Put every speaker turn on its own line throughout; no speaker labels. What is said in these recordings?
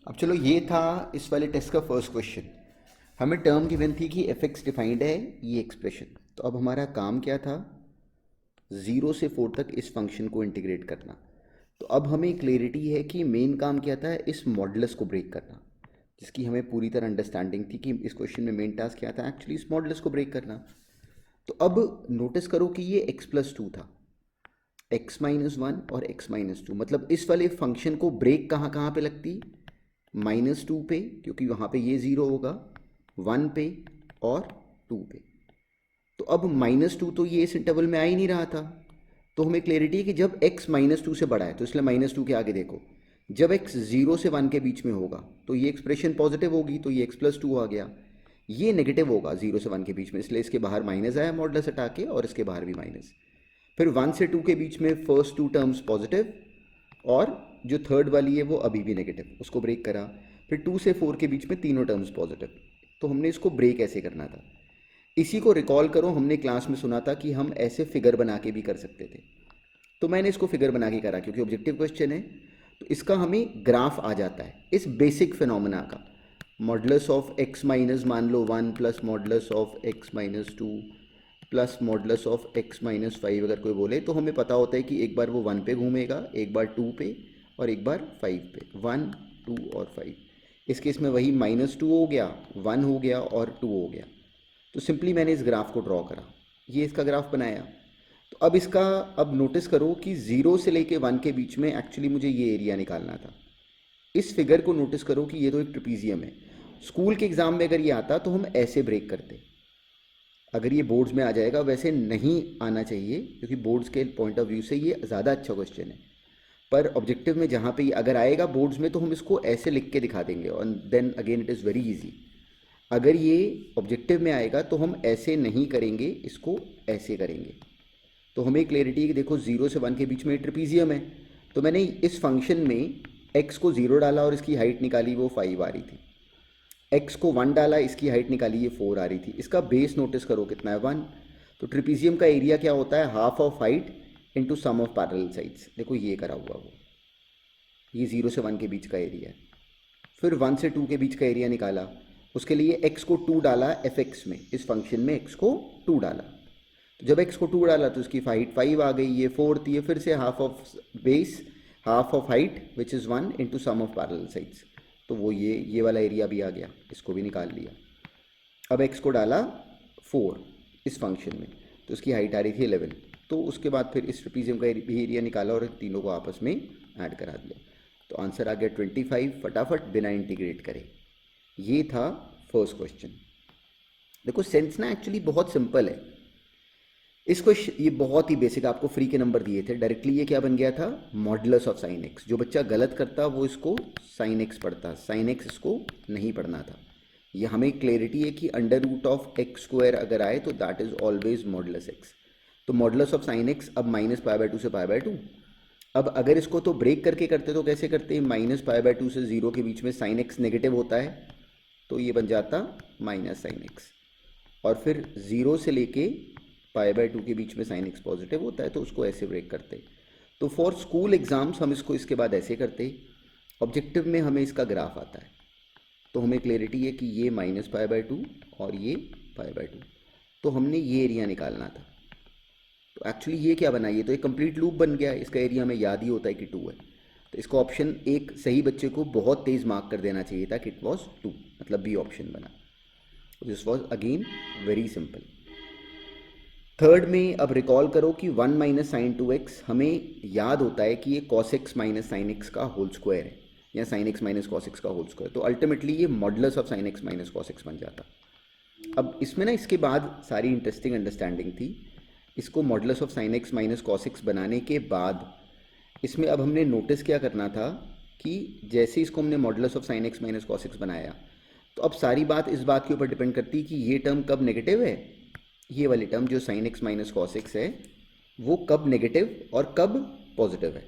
अब चलो, ये था इस वाले टेस्ट का फर्स्ट क्वेश्चन। हमें टर्म गिवन थी कि एफ एक्स डिफाइंड है ये एक्सप्रेशन। तो अब हमारा काम क्या था? 0 से 4 तक इस फंक्शन को इंटीग्रेट करना। तो अब हमें क्लैरिटी है कि मेन काम क्या था, इस मॉडुलस को ब्रेक करना, जिसकी हमें पूरी तरह अंडरस्टैंडिंग थी कि इस क्वेश्चन में मेन टास्क क्या था, एक्चुअली इस मॉडुलस को ब्रेक करना। तो अब नोटिस करो कि ये x+2 था, x-1 और x-2, मतलब इस वाले फंक्शन को ब्रेक कहाँ कहाँ पे लगती? -2 पे, क्योंकि वहाँ पे ये 0 होगा, 1 पे और 2 पे। तो अब -2 तो ये इस इंटरवल में आ ही नहीं रहा था। तो हमें क्लैरिटी है कि जब x -2 से बड़ा है, तो इसलिए -2 के आगे देखो, जब x 0 से 1 के बीच में होगा तो ये एक्सप्रेशन पॉजिटिव होगी, तो ये x+2 आ गया। ये नेगेटिव होगा 0 से 1 के बीच में, इसलिए इसके बाहर माइनस आया मॉडुलस हटा के, और इसके बाहर भी माइनस। फिर 1 से 2 के बीच में फर्स्ट 2 टर्म्स पॉजिटिव, और जो थर्ड वाली है वो अभी भी नेगेटिव, उसको ब्रेक करा। फिर 2 से 4 के बीच में तीनों टर्म्स पॉजिटिव। तो हमने इसको ब्रेक ऐसे करना था। इसी को रिकॉल करो, हमने क्लास में सुना था कि हम ऐसे फिगर बना के भी कर सकते थे। तो मैंने इसको फिगर बना के करा, क्योंकि ऑब्जेक्टिव क्वेश्चन है। तो इसका हमें ग्राफ आ जाता है इस बेसिक फिनोमेना का। मॉडुलस ऑफ x माइनस मान लो 1 plus modulus of x-2 plus modulus of x-5, अगर कोई बोले तो हमें पता होता है कि एक बार वो 1 पे घूमेगा, एक बार 2 पे, और एक बार 5 पे। 1, 2 और 5। इस केस में वही -2 हो गया, 1 हो गया और 2 हो गया। तो सिंपली मैंने इस ग्राफ को ड्रॉ करा, ये इसका ग्राफ बनाया। तो अब इसका, अब नोटिस करो कि 0 से लेके 1 के बीच में एक्चुअली मुझे ये एरिया निकालना था। इस फिगर को नोटिस करो कि ये तो एक ट्रेपीजियम है। स्कूल के एग्जाम में अगर ये आता तो हम ऐसे ब्रेक करते। अगर ये बोर्ड्स में आ जाएगा, वैसे नहीं आना चाहिए क्योंकि बोर्ड्स के पॉइंट ऑफ व्यू से ये ज़्यादा अच्छा क्वेश्चन है, पर ऑब्जेक्टिव में जहाँ पे ये अगर आएगा बोर्ड्स में तो हम इसको ऐसे लिख के दिखा देंगे, और then again it is very easy. अगर ये ऑब्जेक्टिव में आएगा तो हम ऐसे नहीं करेंगे, इसको ऐसे करेंगे। तो हमें क्लैरिटी है कि देखो 0 से 1 के बीच में ट्रेपीजियम है। तो मैंने इस फंक्शन में x को 0 डाला और इसकी हाइट निकाली, वो 5 आ रही थी। x को 1 डाला, इसकी हाइट निकाली, ये 4 आ रही थी। इसका बेस नोटिस करो कितना है, 1। तो ट्रेपीजियम का एरिया क्या होता है? Half of height into sum of parallel sides. देखो ये करा हुआ वो, ये 0 से 1 के बीच का एरिया है। फिर 1 से 2 के बीच का एरिया निकाला, उसके लिए x को 2 डाला एफ एक्स में, इस फंक्शन में x को 2 डाला। तो जब x को 2 डाला तो इसकी हाइट 5 आ गई, ये 4 थी। फिर से half of base, half of height which is 1 into sum of parallel sides. तो वो ये वाला एरिया भी आ गया, इसको भी निकाल लिया। अब x को डाला 4 इस फंक्शन में, तो इसकी हाइट आ रही थी 11। तो उसके बाद फिर इस ट्रेपीजियम का भी एरिया निकाला और तीनों को आपस में ऐड करा दिया। तो आंसर आ गया 25, फटाफट बिना इंटीग्रेट करे। ये था फर्स्ट क्वेश्चन। देखो सेंस ना एक्चुअली बहुत सिंपल है। इसको ये बहुत ही बेसिक, आपको फ्री के नंबर दिए थे डायरेक्टली। ये क्या बन गया था? Modulus of sine x. जो बच्चा गलत करता वो इसको साइन एक्स पढ़ता, साइन एक्स इसको नहीं पढ़ना था। ये हमें क्लैरिटी है कि अंडर रूट ऑफ x² अगर आए तो that is always modulus x. तो मॉडुलस ऑफ साइन एक्स अब -π/2 से π/2। अब अगर इसको तो ब्रेक करके करते तो कैसे करते? -π/2 से 0 के बीच में साइन एक्स नेगेटिव होता है, तो ये बन जाता माइनस साइन एक्स। और फिर 0 से लेके π/2 के बीच में साइन एक्स पॉजिटिव होता है, तो उसको ऐसे ब्रेक करते। तो फॉर स्कूल एग्जाम्स हम इसको इसके बाद ऐसे करते। ऑब्जेक्टिव में हमें इसका ग्राफ आता है, तो हमें क्लैरिटी है कि ये -π/2 और ये π/2। तो हमने ये एरिया निकालना था। तो एक्चुअली ये क्या बना? ये तो एक कंप्लीट लूप बन गया। इसका एरिया हमें याद ही होता है कि 2 है। तो इसको ऑप्शन एक सही बच्चे को बहुत तेज मार्क कर देना चाहिए था कि इट वॉज 2, मतलब बी ऑप्शन बना। This was again very simple. Third में अब रिकॉल करो कि 1 माइनस साइन 2x हमें याद होता है कि ये cos x minus sine x का होल स्क्वायर है, या sine x minus cos x का होल स्क्वायर। तो अल्टीमेटली ये modulus of sine x minus cos x बन जाता। अब इसमें ना इसके बाद सारी इंटरेस्टिंग अंडरस्टैंडिंग थी। इसको modulus of sine x minus cos x बनाने के बाद इसमें अब हमने नोटिस क्या करना था कि जैसे इसको हमने modulus of sine x minus cos x बनाया, तो अब सारी बात इस बात के ऊपर डिपेंड करती है कि ये टर्म कब नेगेटिव है, ये वाली टर्म जो sine x minus cos x है वो कब नेगेटिव और कब पॉजिटिव है।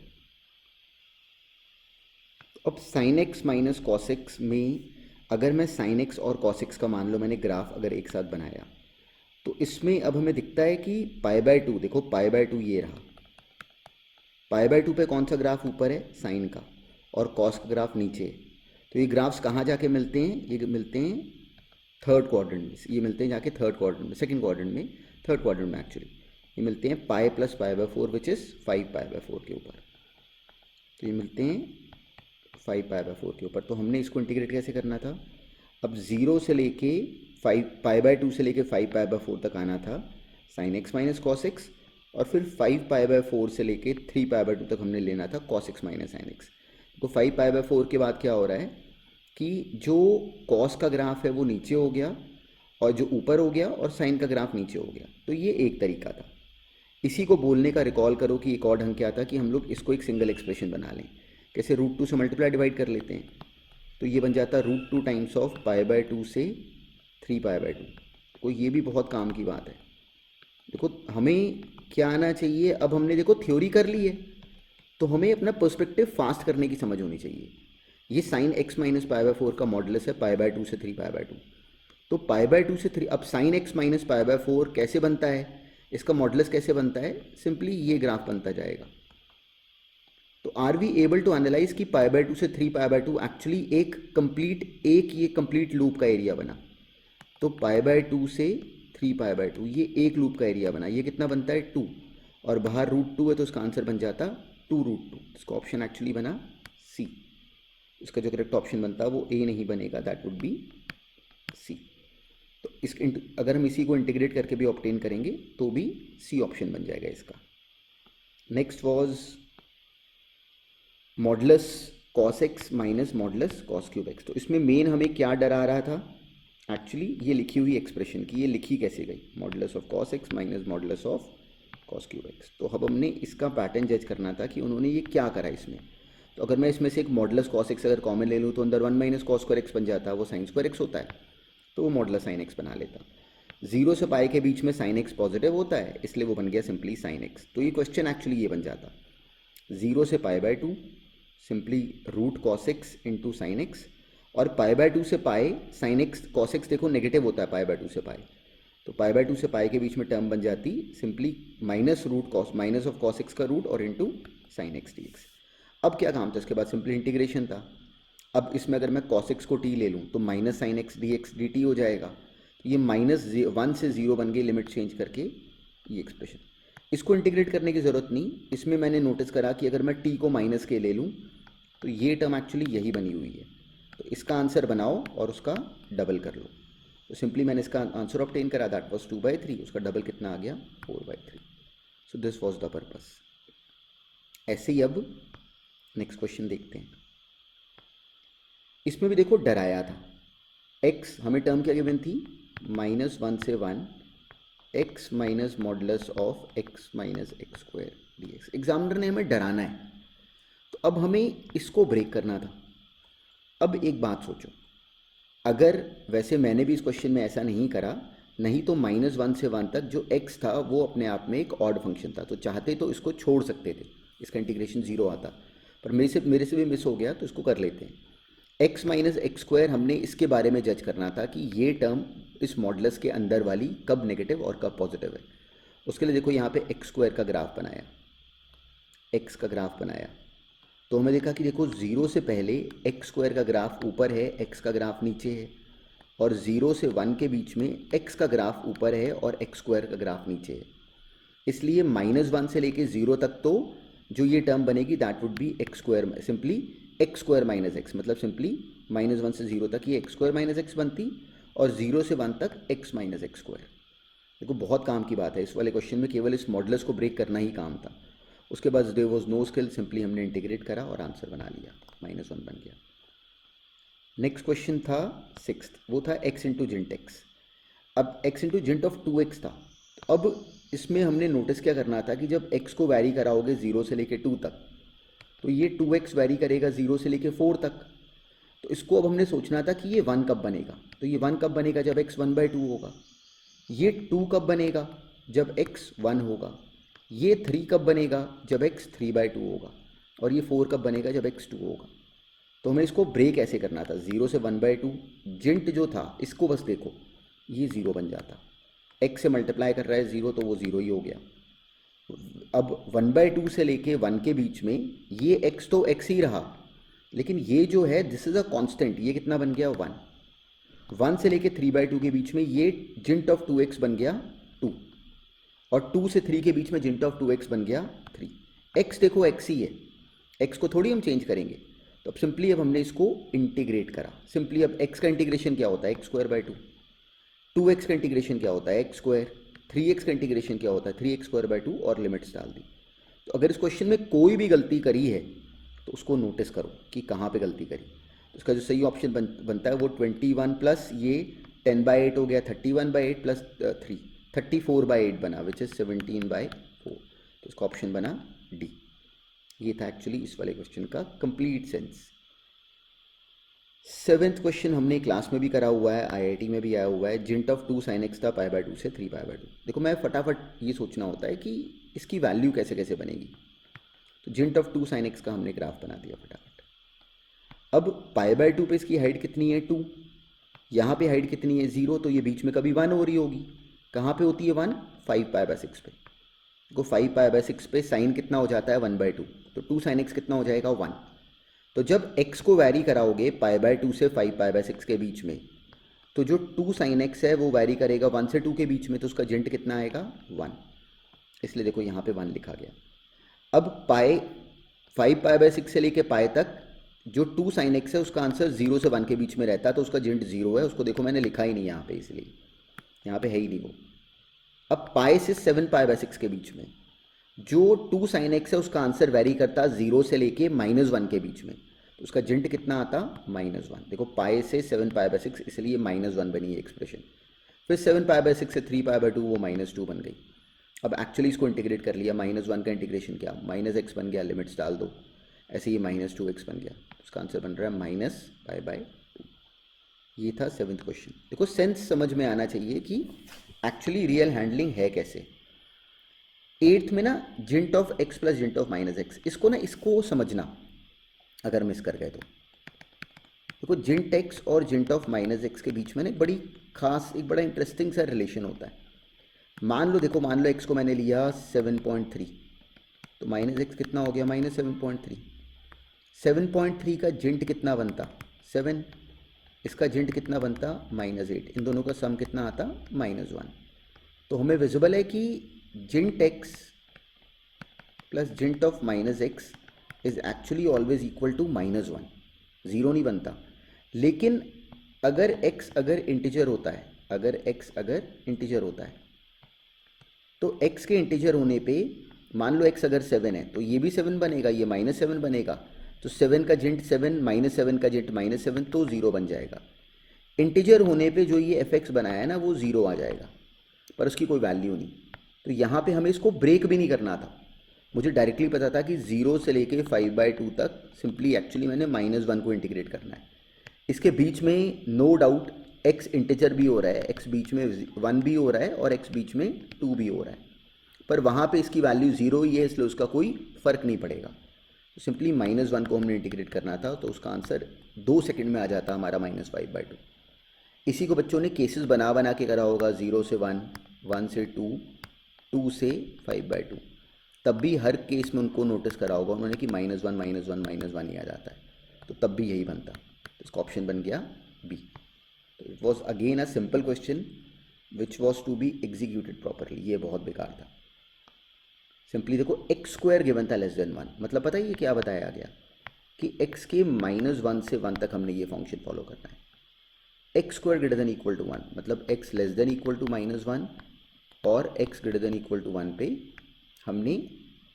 अब sine x minus cos x में अगर मैं साइन एक्स और कॉस एक्स का मान लो मैंने ग्राफ अगर एक साथ बनाया, तो इसमें अब हमें दिखता है कि π/2, देखो π/2 ये रहा। π/2 पे कौन सा ग्राफ ऊपर है? साइन का, और कॉस का ग्राफ नीचे। तो ये ग्राफ्स कहाँ जाके मिलते हैं? ये मिलते हैं थर्ड क्वाड्रेंट में, ये मिलते हैं जाके थर्ड क्वाड्रेंट में, सेकंड क्वाड्रेंट में, थर्ड क्वाड्रेंट में एक्चुअली ये मिलते हैं pi plus pi by 4 which is 5 pi by 4 के ऊपर। तो ये मिलते हैं 5 पाई बाय 4 के ऊपर। तो हमने इसको इंटीग्रेट कैसे करना था? अब 0 से लेके 5 पाई बाय 2 से लेके 5 पाई बाय 4 तक आना था sine x minus cos x, और फिर 5 पाई बाय 4 से लेके 3 पाई बाय 2 तक हमने लेना था cos x minus sine x. तो 5 पाई बाय 4 के बाद क्या हो रहा है कि जो कॉस का ग्राफ है वो नीचे हो गया और जो ऊपर हो गया, और साइन का ग्राफ नीचे हो गया। तो ये एक तरीका था। इसी को बोलने का रिकॉल करो कि एक और ढंग क्या था कि हम लोग इसको एक सिंगल एक्सप्रेशन बना लें। कैसे? √2 से मल्टीप्लाई डिवाइड कर लेते हैं, तो ये बन जाता √2 टाइम्स ऑफ पाई बाय 2 से 3 पाई बाय 2। तो ये भी बहुत काम की बात है। देखो हमें क्या आना चाहिए, अब हमने देखो थ्योरी कर ली है, तो हमें अपना पर्सपेक्टिव फास्ट करने की समझ होनी चाहिए। ये sine x minus pi by 4 का मॉडुलस है पाई बाय 2 से 3 पाई बाय 2। तो पाई बाय 2 से 3, अब sine x minus pi by 4 कैसे बनता है, इसका मॉडुलस कैसे बनता है? सिंपली ये ग्राफ बनता जाएगा। तो are we able to analyse कि पाई बाय 2 से 3 पाई बाय 2 एक्चुअली ये कंप्लीट लूप का एरिया बना। तो पाई बाय 2 से 3 पाई बाय 2 ये एक लूप का एरिया बना। ये कितना बनता है? 2, और बाहर √2 है तो इसका आंसर बन जाता 2√2। इसका ऑप्शन एक्चुअली बना सी। इसका जो करेक्ट ऑप्शन बनता है वो ए नहीं बनेगा, दैट वुड बी सी। तो अगर हम इसी को इंटीग्रेट करके भी ऑब्टेन करेंगे तो भी सी ऑप्शन बन जाएगा इसका। Next was modulus cos x minus modulus cos cube x. तो इसमें मेन हमें क्या डरा रहा था? एक्चुअली ये लिखी हुई एक्सप्रेशन की ये लिखी कैसे गई, modulus of cos x minus modulus of cos cube x. तो अब हमने इसका पैटर्न जज करना था कि उन्होंने ये क्या करा इसमें। तो अगर मैं इसमें से एक मॉडुलस कॉस एक्स अगर कॉमन ले लूँ तो अंदर 1 माइनस कॉस स्क्वायर एक्स बन जाता है, वो साइन स्क्वायर एक्स होता है, तो वो मॉडुलस साइन एक्स बना लेता। 0 से पाई के बीच में साइन एक्स पॉजिटिव होता है, इसलिए वो बन गया सिंपली साइन एक्स। तो ये क्वेश्चन एक्चुअली ये बन जाता 0 से pi by 2 simply root cos x into sine x, और पाई बाय 2 से pi sine x cos x देखो नेगेटिव होता है पाई बाय 2 से पाई, तो पाई बाय 2 से पाई के बीच में टर्म बन जाती simply minus root cos minus of cos x का रूट और into sine x d x. अब क्या काम था? इसके बाद सिंपली इंटीग्रेशन था। अब इसमें अगर मैं कॉस एक्स को टी ले लूँ तो minus sine x d x D T हो जाएगा। तो ये -1 से 0 बन गई लिमिट चेंज करके ये एक्सप्रेशन। इसको इंटीग्रेट करने की ज़रूरत नहीं। इसमें मैंने नोटिस करा कि अगर मैं टी को माइनस के ले लूँ तो ये टर्म एक्चुअली यही बनी हुई है। तो इसका आंसर बनाओ और उसका डबल कर लो। तो सिंपली मैंने इसका आंसर ऑब्टेन करा, दैट वाज 2/3। उसका डबल कितना आ गया? 4/3। So this was the purpose. ऐसे ही अब नेक्स्ट क्वेश्चन देखते हैं। इसमें भी देखो डराया था। x हमें टर्म क्या गिवन थी? -1 से 1 x minus modulus of x minus x square D x. Examiner ने हमें डराना है, तो अब हमें इसको ब्रेक करना था। अब एक बात सोचो, अगर वैसे मैंने भी इस क्वेश्चन में ऐसा नहीं करा, नहीं तो -1 से 1 तक जो x था वो अपने आप में एक ऑड फंक्शन था, तो चाहते तो इसको छोड़ सकते थे, इसका इंटीग्रेशन 0 आता, पर मेरे से भी मिस हो गया, तो इसको कर लेते हैं। x माइनस एक्स स्क्वायर हमने इसके बारे में जज करना था कि ये टर्म इस मॉडुलस के अंदर वाली कब नेगेटिव और कब पॉजिटिव है। उसके लिए देखो यहाँ पे एक्स स्क्वायर का ग्राफ बनाया, x का ग्राफ बनाया, तो हमें देखा कि देखो 0 से पहले एक्स स्क्वायर का ग्राफ ऊपर है, x का ग्राफ नीचे है, और 0 से 1 के बीच में x का ग्राफ ऊपर है और एक्स स्क्वायर का ग्राफ नीचे है। इसलिए -1 से लेके 0 तक तो जो ये टर्म बनेगी that would be x square, simply x square minus x, मतलब सिंपली -1 से 0 तक ये एक्स स्क्वायर माइनस एक्स बनती, और 0 से 1 तक एक्स माइनस एक्स स्क्वायर। देखो बहुत काम की बात है, इस वाले क्वेश्चन में केवल इस मॉडुलस को ब्रेक करना ही काम था। उसके बाद there was no skill, simply हमने इंटीग्रेट करा और आंसर बना लिया, -1 बन गया। नेक्स्ट क्वेश्चन था 6th, वो था x इंटू जिंट एक्स। अब x इंटू जिंट ऑफ 2x था। अब इसमें हमने नोटिस क्या करना था कि जब x को वैरी कराओगे 0 से लेके 2 तक, तो ये 2x वैरी करेगा 0 से लेके 4 तक। तो इसको अब हमने सोचना था कि ये 1 कब बनेगा। तो ये 1 कब बनेगा? जब x 1/2 होगा। ये 2 कब बनेगा? जब x 1 होगा। ये 3 कब बनेगा? जब x 3/2 होगा। और ये 4 कब बनेगा? जब x 2 होगा। तो हमें इसको ब्रेक ऐसे करना था, 0 से 1/2 जिंट जो था इसको बस देखो, ये 0 बन जाता, x से मल्टीप्लाई कर रहा है 0 तो वो 0 ही हो गया। अब 1/2 से लेके 1 के बीच में ये x तो x ही रहा, लेकिन ये जो है दिस इज अ कांस्टेंट, ये कितना बन गया 1, 1 से लेके 3/2 के बीच में ये जिंट ऑफ 2x बन गया 2, और 2 से 3 के बीच में जिंट ऑफ 2x बन गया 3। x देखो x ही है, x को थोड़ी हम चेंज करेंगे। तो अब सिंपली अब हमने इसको इंटीग्रेट करा। सिंपली अब x का इंटीग्रेशन क्या होता है, x² 2, 2x का इंटीग्रेशन क्या होता है x², 3x का इंटीग्रेशन क्या होता है 3x² 2, और लिमिट्स डाल दी। तो अगर इस क्वेश्चन में कोई भी गलती करी है तो उसको नोटिस करो कि कहाँ पे गलती करी। तो उसका जो सही ऑप्शन बनता है वो 21 प्लस ये 10/8 हो गया, 31/8 प्लस 3 34/8 बना, विच इज़ 17/4। तो इसका ऑप्शन बना डी। ये था एक्चुअली इस वाले क्वेश्चन का कंप्लीट सेंस। 7th क्वेश्चन हमने क्लास में भी करा हुआ है, आईआईटी में भी आया हुआ है। जिंट ऑफ 2 sin x था π/2 से 3π/2। देखो मैं फटाफट ये सोचना होता है कि इसकी वैल्यू कैसे कैसे बनेगी। तो जिंट ऑफ 2 sin x का हमने ग्राफ बना दिया फटाफट। अब π/2 पे इसकी हाइट कितनी है 2, यहाँ पे हाइट कितनी है 0, तो ये बीच में कभी 1 हो रही होगी। कहाँ पे होती है 1, 5π/6 पे। देखो 5π/6 पे साइन कितना हो जाता है 1/2, तो 2 sin x कितना हो जाएगा 1। तो जब x को वैरी कराओगे π/2 से 5π/6 के बीच में, तो जो 2 sin x है वो वैरी करेगा 1 से 2 के बीच में, तो उसका जिंट कितना आएगा 1। इसलिए देखो यहाँ पे 1 लिखा गया। अब 5π/6 से लेके पाई तक जो 2 sin x है उसका आंसर 0 से 1 के बीच में रहता है, तो उसका जिंट 0 है। उसको देखो मैंने लिखा ही नहीं यहाँ पे, इसलिए यहाँ पे है ही नहीं वो। अब पाई से 7π/6 के बीच में जो 2 sin x है उसका आंसर वेरी करता 0 से लेके -1 के बीच में, तो उसका जिंट कितना आता -1। देखो पाई से 7π/6, इसलिए -1 बनी है एक्सप्रेशन। फिर 7π/6 से 3π/2 वो -2 बन गई। अब एक्चुअली इसको इंटीग्रेट कर लिया, -1 का इंटीग्रेशन क्या, -x बन गया, लिमिट्स डाल दो, ऐसे ही -2x बन गया। उसका आंसर बन रहा है -π/2। ये था 7th क्वेश्चन। देखो सेंस समझ में आना चाहिए कि एक्चुअली रियल हैंडलिंग है कैसे। 8th में ना जिंट ऑफ x प्लस जिंट ऑफ -x, इसको समझना अगर मिस कर गए तो। देखो जिंट x और जिंट ऑफ -x के बीच में ना बड़ी खास एक बड़ा इंटरेस्टिंग सा रिलेशन होता है। मान लो x को मैंने लिया 7.3, तो -x कितना हो गया -7.3। 7.3 का जिंट कितना बनता 7, इसका जिंट कितना बनता -8, इन दोनों का सम कितना आता -1। तो हमें विजिबल है कि जिंट x प्लस जिंट of -x is actually always equal to -1, 0 नहीं बनता। लेकिन अगर x इंटीजर होता है, अगर इंटीजर होता है, तो x के इंटीजर होने पे मान लो x अगर 7 है तो ये भी 7 बनेगा, ये -7 बनेगा। तो 7 का जिंट 7, -7 का जिंट -7, तो 0 बन जाएगा। इंटीजर होने पे जो ये fx बनाया है ना वो 0 आ जाएगा, पर उसकी कोई वैल्यू नहीं। तो यहाँ पे हमें इसको ब्रेक भी नहीं करना था, मुझे डायरेक्टली पता था कि 0 से लेके 5/2 तक सिंपली एक्चुअली मैंने -1 को इंटीग्रेट करना है। इसके बीच में नो डाउट x इंटीजर भी हो रहा है, x बीच में 1 भी हो रहा है और x बीच में 2 भी हो रहा है, पर वहाँ पे इसकी वैल्यू 0 ही है, इसलिए उसका कोई फ़र्क नहीं पड़ेगा। तो सिंपली -1 को हमने इंटीग्रेट करना था, तो उसका आंसर 2 सेकंड में आ जाता हमारा -5/2। इसी को बच्चों ने केसेस बना बना के करा होगा, 0 से 1, 1 से 2, 2 से 5/2। तब भी हर केस में उनको नोटिस करा होगा उन्होंने कि -1 ही आ जाता है, तो तब भी यही बनता। तो इसका ऑप्शन बन गया बी। तो it was again a simple question which was to be executed properly. ये बहुत बेकार था। सिंपली देखो x² गिवन था <1, मतलब पता है ये क्या बताया गया कि x के -1 से 1 तक हमने ये फंक्शन फॉलो करना है। x² > 1 मतलब x < -1 और x < 1 पे हमने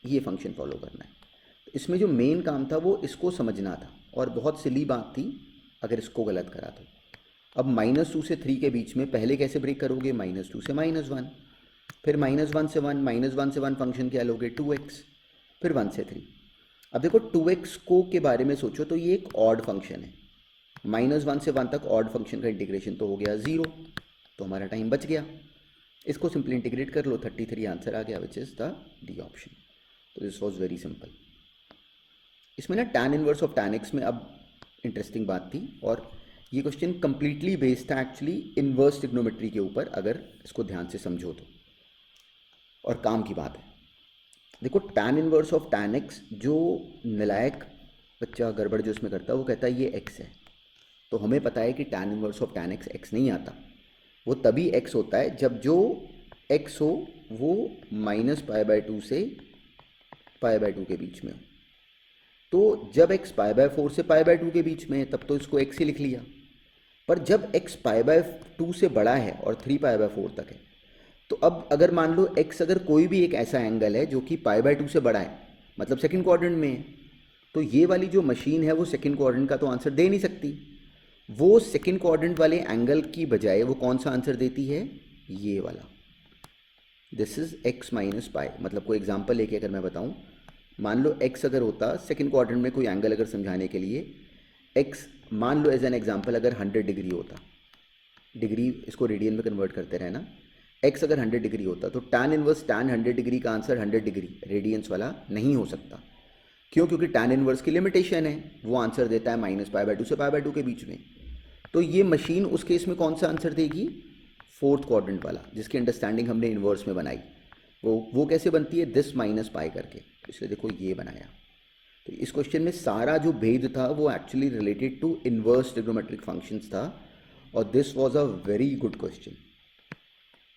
ये फंक्शन फॉलो करना है। तो इसमें जो मेन काम था वो इसको समझना था, और बहुत सिली बात थी अगर इसको गलत करा तो। अब -2 से 3 के बीच में पहले कैसे ब्रेक करोगे, -2 से -1, फिर -1 से 1, -1 से 1 फंक्शन क्या लोगे 2x, फिर 1 से 3। अब देखो 2x को के बारे में सोचो तो ये एक ऑड फंक्शन है, -1 से 1 तक ऑड फंक्शन का इंटीग्रेशन तो हो गया 0, तो हमारा टाइम बच गया। इसको सिंपली इंटीग्रेट कर लो, 33 आंसर आ गया, which is the D option. तो दिस वॉज वेरी सिंपल। इसमें ना tan inverse of tan x में अब इंटरेस्टिंग बात थी, और ये क्वेश्चन कंप्लीटली बेस्ड था एक्चुअली इनवर्स ट्रिग्नोमेट्री के ऊपर, अगर इसको ध्यान से समझो तो, और काम की बात है। देखो tan inverse of tan x जो निलायक बच्चा गड़बड़ जो इसमें करता है वो कहता है ये x है, तो हमें पता है कि tan inverse of tan x x नहीं आता, वो तभी x होता है जब जो x हो वो -π/2 से π/2 के बीच में हो। तो जब x π/4 से π/2 के बीच में है तब तो इसको x ही लिख लिया, पर जब x π/2 से बड़ा है और 3 π/4 तक है, तो अब अगर मान लो x अगर कोई भी एक ऐसा एंगल है जो कि π/2 से बड़ा है, मतलब सेकंड क्वाड्रेंट में है, तो ये वाली जो मशीन है वो सेकंड क्वाड्रेंट का तो आंसर दे नहीं सकती। वो सेकंड क्वाड्रेंट वाले एंगल की बजाय वो कौन सा आंसर देती है, ये वाला, दिस इज x माइनस पाई। मतलब कोई एग्जांपल लेके अगर मैं बताऊं, मान लो x अगर होता सेकंड क्वाड्रेंट में कोई एंगल अगर समझाने के लिए, x मान लो एज एन एग्जांपल अगर 100 डिग्री होता, डिग्री इसको रेडियन में कन्वर्ट करते रहना, x अगर 100 डिग्री होता तो tan इनवर्स tan 100 डिग्री का आंसर 100 डिग्री रेडियंस वाला नहीं हो सकता। क्यों? क्योंकि tan इनवर्स की लिमिटेशन है, वो आंसर देता है -π/2 से π/2 के बीच में। तो ये मशीन उस केस में कौन सा आंसर देगी, फोर्थ क्वाड्रेंट वाला, जिसकी अंडरस्टैंडिंग हमने इन्वर्स में बनाई। वो कैसे बनती है, दिस माइनस पाई करके, इसलिए देखो ये बनाया। तो इस क्वेश्चन में सारा जो भेद था वो actually related to inverse trigonometric functions था, और this was a very good question.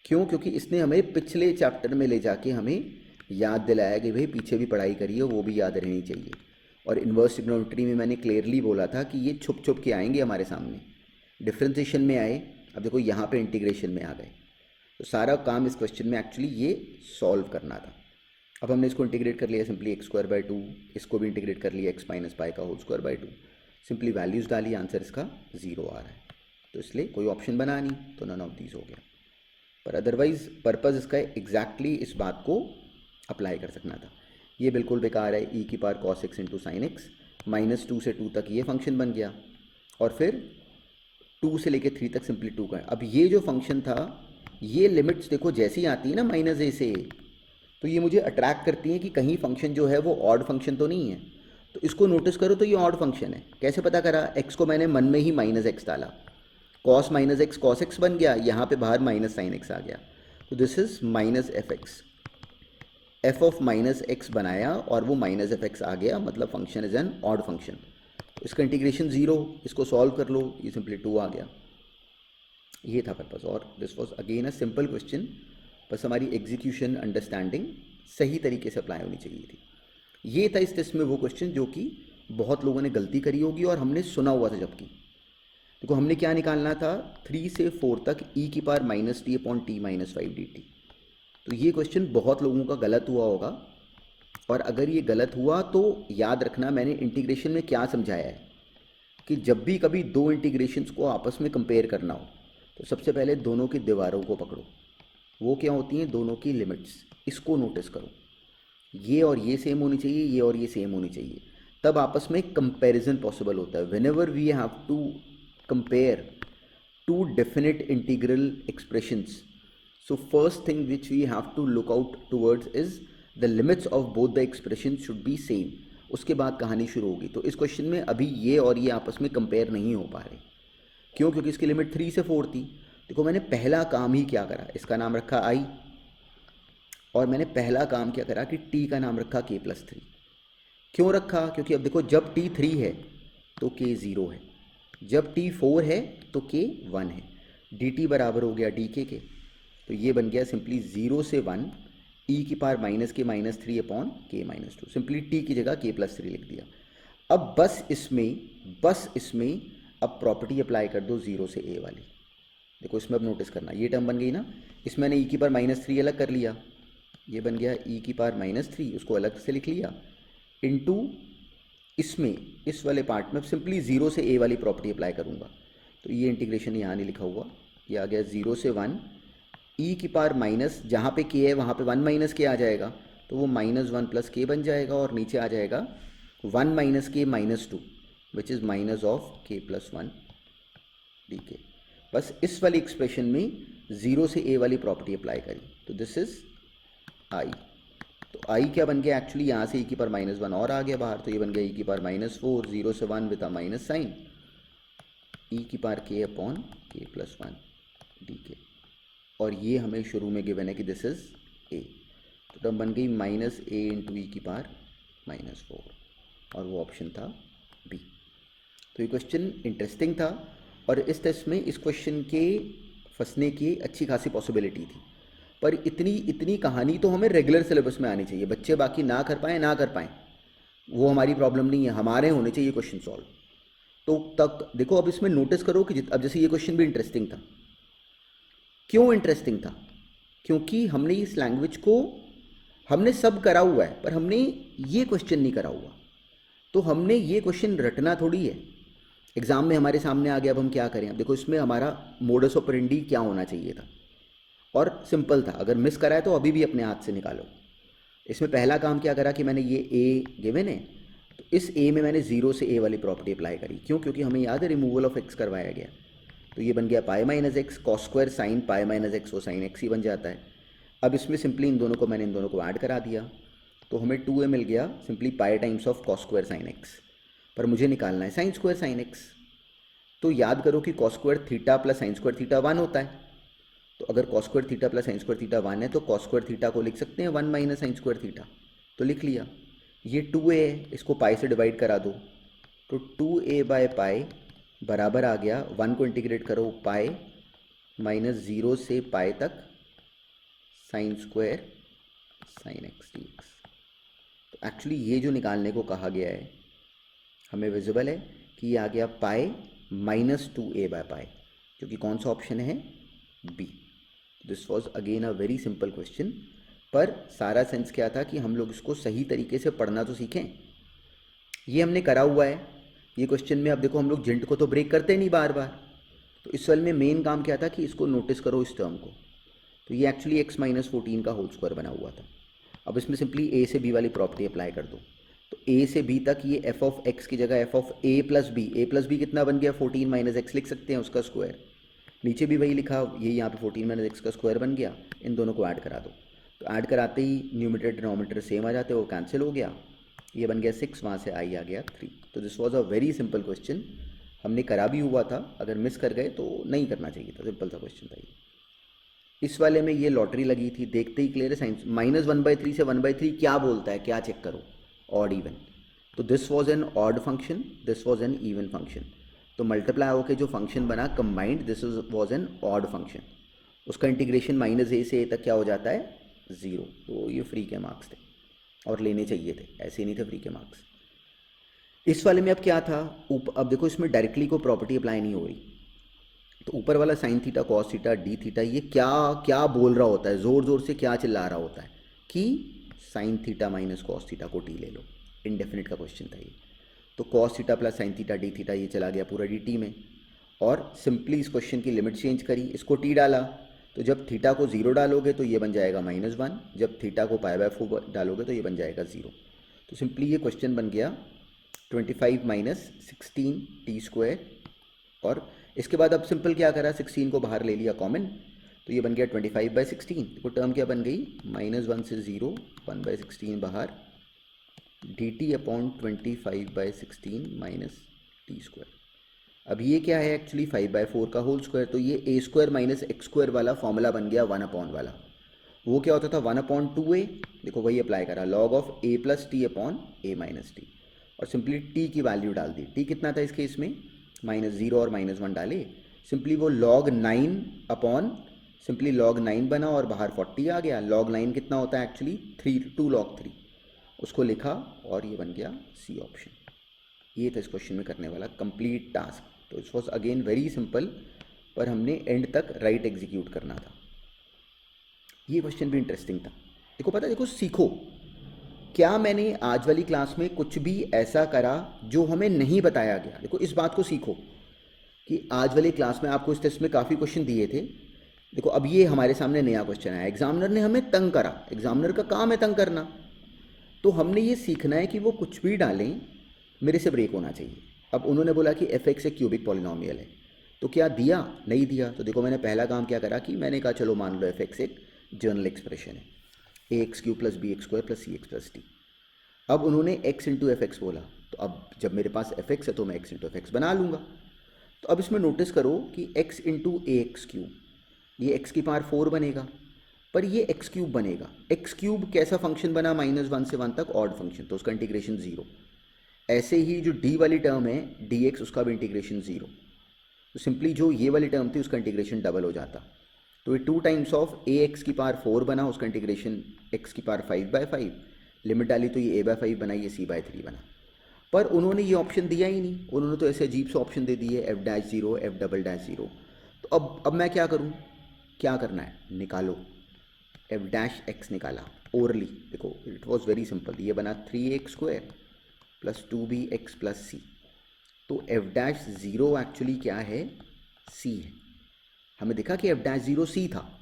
क्यों? क्योंकि इसने हमें पिछले चैप्टर में ले जाके हमें याद दिलाया कि भाई पीछे भी पढ़ाई करिए, वो भी याद रहनी चाहिए। और इन्वर्स ट्रिग्नोमेट्री में मैंने क्लियरली बोला था कि ये छुप छुप के आएंगे हमारे सामने, डिफ्रेंसिएशन में आए, अब देखो यहाँ पे इंटीग्रेशन में आ गए। तो सारा काम इस क्वेश्चन में एक्चुअली ये सॉल्व करना था। अब हमने इसको इंटीग्रेट कर लिया सिंपली x²/2, इसको भी इंटीग्रेट कर लिया x माइनस पाई का whole square by 2, simply values डाली, आंसर इसका 0 आ रहा है। तो इसलिए कोई ऑप्शन बना नहीं, तो नन ऑफ दीज हो गया। पर अदरवाइज पर्पज़ इसका एग्जैक्टली इस बात को अप्लाई कर सकना था। ये बिल्कुल बेकार है, e⁻ cos x into sine x, -2 से 2 तक ये फंक्शन बन गया, और फिर 2 से लेके 3 तक सिंपली 2 का। अब ये जो फंक्शन था, ये लिमिट्स देखो जैसी आती है ना -a से, तो ये मुझे अट्रैक्ट करती हैं कि कहीं फंक्शन जो है वो ऑड फंक्शन तो नहीं है। तो इसको नोटिस करो तो ये ऑड फंक्शन है। कैसे पता करा, x को मैंने मन में ही -x डाला, cos -x cos x बन गया, यहाँ पे बाहर -sin x आ गया, तो this is -f(x), f of -x बनाया और वो -f(x) आ गया, मतलब function is an odd function. तो इसका इंटीग्रेशन 0, इसको सॉल्व कर लो, ये सिंपली 2 आ गया। ये था पर्पस, और this was again a simple question, बस हमारी एग्जीक्यूशन अंडरस्टैंडिंग सही तरीके से अप्लाई होनी चाहिए थी। ये था इस टेस्ट में वो क्वेश्चन जो कि बहुत लोगों ने गलती करी होगी और हमने सुना हुआ था। जबकि देखो हमने क्या निकालना था, 3 से 4 तक e⁻ -t/t-5 dt। तो ये क्वेश्चन बहुत लोगों का गलत हुआ होगा, और अगर ये गलत हुआ तो याद रखना मैंने इंटीग्रेशन में क्या समझाया है कि जब भी कभी दो इंटीग्रेशंस को आपस में कंपेयर करना हो तो सबसे पहले दोनों की दीवारों को पकड़ो। वो क्या होती हैं, दोनों की लिमिट्स, इसको नोटिस करो। ये और ये सेम होनी चाहिए, ये और ये सेम होनी चाहिए, तब आपस में कंपैरिजन पॉसिबल होता है। Whenever we have to compare two definite integral expressions, so first thing which we have to look out towards is the limits of both the expressions should be same। उसके बाद कहानी शुरू होगी। तो इस question में अभी ये और ये आपस में कंपेयर नहीं हो पा रहे। क्यों? क्योंकि इसकी लिमिट 3 से 4 थी। देखो मैंने पहला काम ही क्या करा, इसका नाम रखा i, और मैंने पहला काम क्या करा कि t का नाम रखा k+3। क्यों रखा? क्योंकि अब देखो जब t 3 है तो k 0 है, जब t 4 है तो k 1 है, dt बराबर हो गया dk के। तो ये बन गया सिंपली 0 से 1 e⁻ -k-3 upon k-2, simply t की जगह k+3 लिख दिया। अब बस इसमें अब प्रॉपर्टी अप्लाई कर दो 0 से a वाली। देखो इसमें अब नोटिस करना, ये टर्म बन गई ना, इसमें मैंने e⁻ -3 अलग कर लिया, ये बन गया e⁻ -3, उसको अलग से लिख लिया, इनटू इसमें इस वाले पार्ट में सिंपली 0 से a वाली प्रॉपर्टी अप्लाई करूँगा। तो ये इंटीग्रेशन यहाँ नहीं लिखा हुआ, ये आ गया 0 से 1 e⁻, जहाँ पे k है वहाँ पे 1 - k आ जाएगा, तो वो -1 + k बन जाएगा, और नीचे आ जाएगा 1 - k - 2 which is -k+1 dk। बस इस वाली एक्सप्रेशन में 0 से a वाली प्रॉपर्टी अप्लाई करी, तो दिस इज i। तो i क्या बन गया एक्चुअली, यहाँ से e⁻ -1 और आ गया बाहर, तो ये बन गया e⁻ -4, 0 से 1 with a minus sign, e⁻k upon k+1 dk। और ये हमें शुरू में गिवन है कि दिस इज a, तो टर्म बन गई -a × e⁻ -4, और वो ऑप्शन था तो ये क्वेश्चन इंटरेस्टिंग था और इस टेस्ट में इस क्वेश्चन के फंसने की अच्छी खासी पॉसिबिलिटी थी, पर इतनी कहानी तो हमें रेगुलर सिलेबस में आनी चाहिए। बच्चे बाकी ना कर पाएँ वो हमारी प्रॉब्लम नहीं है, हमारे होने चाहिए क्वेश्चन सॉल्व। तो तक देखो, अब इसमें नोटिस करो कि अब जैसे ये क्वेश्चन भी इंटरेस्टिंग था। क्यों इंटरेस्टिंग था? क्योंकि हमने इस लैंग्वेज को हमने सब करा हुआ है, पर हमने ये क्वेश्चन नहीं करा हुआ। तो हमने ये क्वेश्चन रटना थोड़ी है, एग्जाम में हमारे सामने आ गया, अब हम क्या करें। अब देखो, इसमें हमारा मोडस ऑपरेंडी क्या होना चाहिए था, और सिंपल था। अगर मिस करा है तो अभी भी अपने हाथ से निकालो। इसमें पहला काम क्या करा कि मैंने ये ए गिवन है, तो इस ए में मैंने जीरो से ए वाली प्रॉपर्टी अप्लाई करी। क्यों? क्योंकि हमें याद है रिमूवल ऑफ एक्स करवाया गया। तो ये बन गया pi minus x, cos square sine pi minus x, वो साइन एक्स ही बन जाता है। अब इसमें सिंपली इन दोनों को ऐड करा दिया, तो हमें 2a मिल गया simply pi times of cos square sine x. पर मुझे निकालना है साइन स्क्वायर साइन एक्स। तो याद करो कि cos square theta plus sine square theta 1 होता है। तो अगर cos square theta plus sine square theta 1 है, तो कॉस स्क्वायर थीटा को लिख सकते हैं 1 माइनस साइन स्क्वायर थीटा। तो लिख लिया। ये 2a है, इसको पाई से डिवाइड करा दो, तो 2a बाय पाई बराबर आ गया, 1 को इंटीग्रेट करो पाई माइनस 0 से पाई तक sine square sine x d x. तो एक्चुअली ये जो निकालने को कहा गया है हमें विजिबल है कि ये आ गया pi minus 2a by pi, जो कि कौन सा ऑप्शन है? B. This was again a very simple question, पर सारा सेंस क्या था कि हम लोग इसको सही तरीके से पढ़ना तो सीखें। ये हमने करा हुआ है ये क्वेश्चन में। अब देखो, हम लोग जिंट को तो ब्रेक करते नहीं बार बार, तो इस वाले में मेन काम क्या था कि इसको नोटिस करो इस टर्म को। तो ये एक्चुअली x माइनस 14 का होल स्क्वायर बना हुआ था। अब इसमें सिंपली a से b वाली प्रॉपर्टी अप्लाई कर दो, तो a से b तक ये f ऑफ x की जगह f of a plus b कितना बन गया? 14 माइनस एक्स लिख सकते हैं, उसका स्क्वायर। नीचे भी वही लिखा, ये यहाँ पे 14 माइनस एक्स का स्क्वायर बन गया। इन दोनों को ऐड करा दो, तो ऐड कराते ही न्यूमरेटर डिनोमिनेटर सेम आ जाते हैं, वो कैंसिल हो गया। ये बन गया 6, वहाँ से आई आ गया 3। तो this was a very simple question, हमने करा भी हुआ था। अगर मिस कर गए तो नहीं करना चाहिए था, सिंपल सा क्वेश्चन था ये। इस वाले में ये लॉटरी लगी थी, देखते ही क्लियर है। साइंस माइनस 1/3 से 1/3 क्या बोलता है, क्या चेक करो? Odd even. तो this was an odd function, this was an even function. तो मल्टीप्लाई होकर जो फंक्शन बना combined, this was an odd function. उसका इंटीग्रेशन माइनस a से a तक क्या हो जाता है? 0। तो ये फ्री के मार्क्स थे और लेने चाहिए थे, ऐसे नहीं थे फ्री के मार्क्स। इस वाले में अब क्या था? अब देखो, इसमें डायरेक्टली कोई प्रॉपर्टी अप्लाई नहीं हो रही, तो ऊपर वाला sine theta cos theta D theta ये क्या क्या बोल रहा होता है, ज़ोर ज़ोर से क्या चिल्ला रहा होता है कि sine theta minus cos theta को टी ले लो। इनडेफिनिट का क्वेश्चन था ये। तो cos theta plus sine theta D theta ये चला गया पूरा डी टी में, और सिंपली इस क्वेश्चन की लिमिट चेंज करी, इसको टी डाला। तो जब थीटा को 0 डालोगे तो ये बन जाएगा -1, जब थीटा को π/4 डालोगे तो ये बन जाएगा 0। तो सिंपली ये क्वेश्चन बन गया 25 माइनस 16 टी स्क्वायर। और इसके बाद अब सिंपल क्या करा, 16 को बाहर ले लिया कॉमन, तो ये बन गया 25/16। देखो टर्म क्या बन गई? -1 से 0, 1/16 बाहर, dt upon 25/16 minus T square. अब ये क्या है? एक्चुअली 5/4 का होल स्क्वायर। तो ये a square minus x square वाला फॉर्मूला बन गया 1 अपॉन वाला। वो क्या होता था? 1/2a। देखो वही अप्लाई करा, log of a plus T upon a minus T, और सिंपली t की वैल्यू डाल दी। t कितना था इस केस में? -0 और -1 डाले, सिंपली वो log 9 अपॉन सिंपली log 9 बना और बाहर 40 आ गया। log 9 कितना होता है एक्चुअली? 2 log 3, उसको लिखा और ये बन गया सी ऑप्शन। ये था इस क्वेश्चन में करने वाला कंप्लीट टास्क। तो it was again very simple, पर हमने एंड तक राइट एग्जीक्यूट करना था। ये क्वेश्चन भी इंटरेस्टिंग था। देखो पता, देखो सीखो, क्या मैंने आज वाली क्लास में कुछ भी ऐसा करा जो हमें नहीं बताया गया? देखो इस बात को सीखो कि आज वाली क्लास में आपको इस टेस्ट में काफ़ी क्वेश्चन दिए थे। देखो अब ये हमारे सामने नया क्वेश्चन आया, एग्जामिनर ने हमें तंग करा, एग्जामिनर का काम है तंग करना, तो हमने ये सीखना है कि वो कुछ भी डालें मेरे से ब्रेक होना चाहिए। अब उन्होंने बोला कि f(x) एक क्यूबिक पॉलिनोमियल है, तो क्या दिया? नहीं दिया। तो देखो मैंने पहला काम क्या करा कि मैंने कहा चलो मान लो f(x) एक जर्नल एक्सप्रेशन है, ax³ + bx² + cx + d। अब उन्होंने x इंटू f(x) बोला, तो अब जब मेरे पास f(x) है तो मैं x इंटू f(x) बना लूँगा। तो अब इसमें नोटिस करो कि x इंटू ax³, ये x की पावर 4 बनेगा, पर ये x³ बनेगा। x³ कैसा फंक्शन बना? -1 से 1 तक ऑड फंक्शन, तो उसका इंटीग्रेशन 0। ऐसे ही जो डी वाली टर्म है डी एक्स, उसका भी इंटीग्रेशन 0। तो सिंपली जो ये वाली टर्म थी उसका इंटीग्रेशन डबल हो जाता। तो ये 2 टाइम्स ऑफ ए एक्स की पावर 4 बना, उसका इंटीग्रेशन एक्स की पावर 5/5, लिमिट डाली तो ये a/5 बना, ये c/3 बना। पर उन्होंने ये ऑप्शन दिया ही नहीं, उन्होंने तो ऐसे अजीब से ऑप्शन दे दिए f'0 f'0। तो अब मैं क्या करूँ, क्या करना है, निकालो। f' निकाला ओरली, देखो इट वॉज वेरी सिंपल, ये बना 3x² plus 2bx plus c। तो f'0 एक्चुअली क्या है, c है। हमें दिखा कि f'0 c था।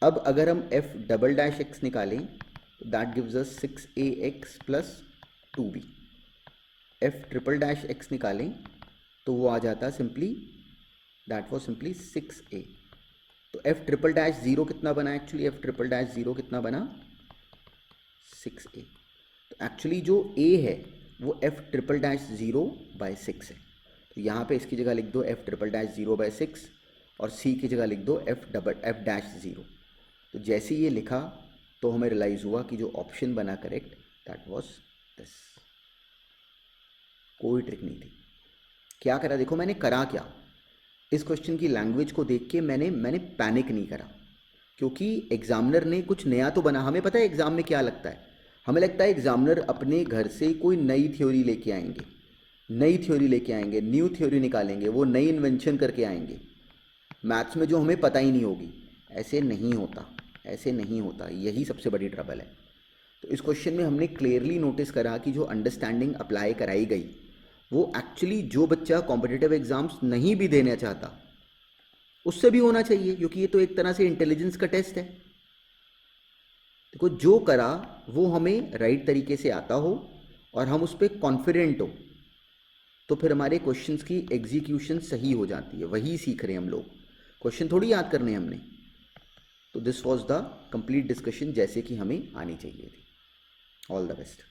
अब अगर हम f'' निकालें तो that gives us 6ax plus 2b। f''x निकालें तो वो आ जाता simply, that was simply 6a। तो f''0 कितना बना एक्चुअली, f''0 कितना बना 6a। तो एक्चुअली जो a है वो f''0/6 है। तो यहाँ पे इसकी जगह लिख दो f''0/6 और c की जगह लिख दो f'0। तो जैसे ये लिखा तो हमें रियलाइज़ हुआ कि जो ऑप्शन बना करेक्ट दैट वाज दिस। कोई ट्रिक नहीं थी। क्या करा, देखो मैंने करा क्या, इस क्वेश्चन की लैंग्वेज को देख के मैंने पैनिक नहीं करा, क्योंकि एग्जामिनर ने कुछ नया तो बना। हमें पता है एग्जाम में क्या लगता है, हमें लगता है एग्जामिनर अपने घर से कोई नई थ्योरी लेके आएंगे, न्यू थ्योरी निकालेंगे, वो नई इन्वेंशन करके आएंगे मैथ्स में जो हमें पता ही नहीं होगी। ऐसे नहीं होता, यही सबसे बड़ी ट्रबल है। तो इस क्वेश्चन में हमने क्लियरली नोटिस करा कि जो अंडरस्टैंडिंग अप्लाई कराई गई वो एक्चुअली जो बच्चा कॉम्पिटिटिव एग्जाम्स नहीं भी देना चाहता उससे भी होना चाहिए, क्योंकि ये तो एक तरह से इंटेलिजेंस का टेस्ट है। देखो जो करा वो हमें राइट तरीके से आता हो और हम उस पर कॉन्फिडेंट हो, तो फिर हमारे क्वेश्चंस की एग्जीक्यूशन सही हो जाती है। वही सीख रहे हैं हम लोग, क्वेश्चन थोड़ी याद करने हैं हमने। तो this was the complete discussion जैसे कि हमें आनी चाहिए थी। All the best.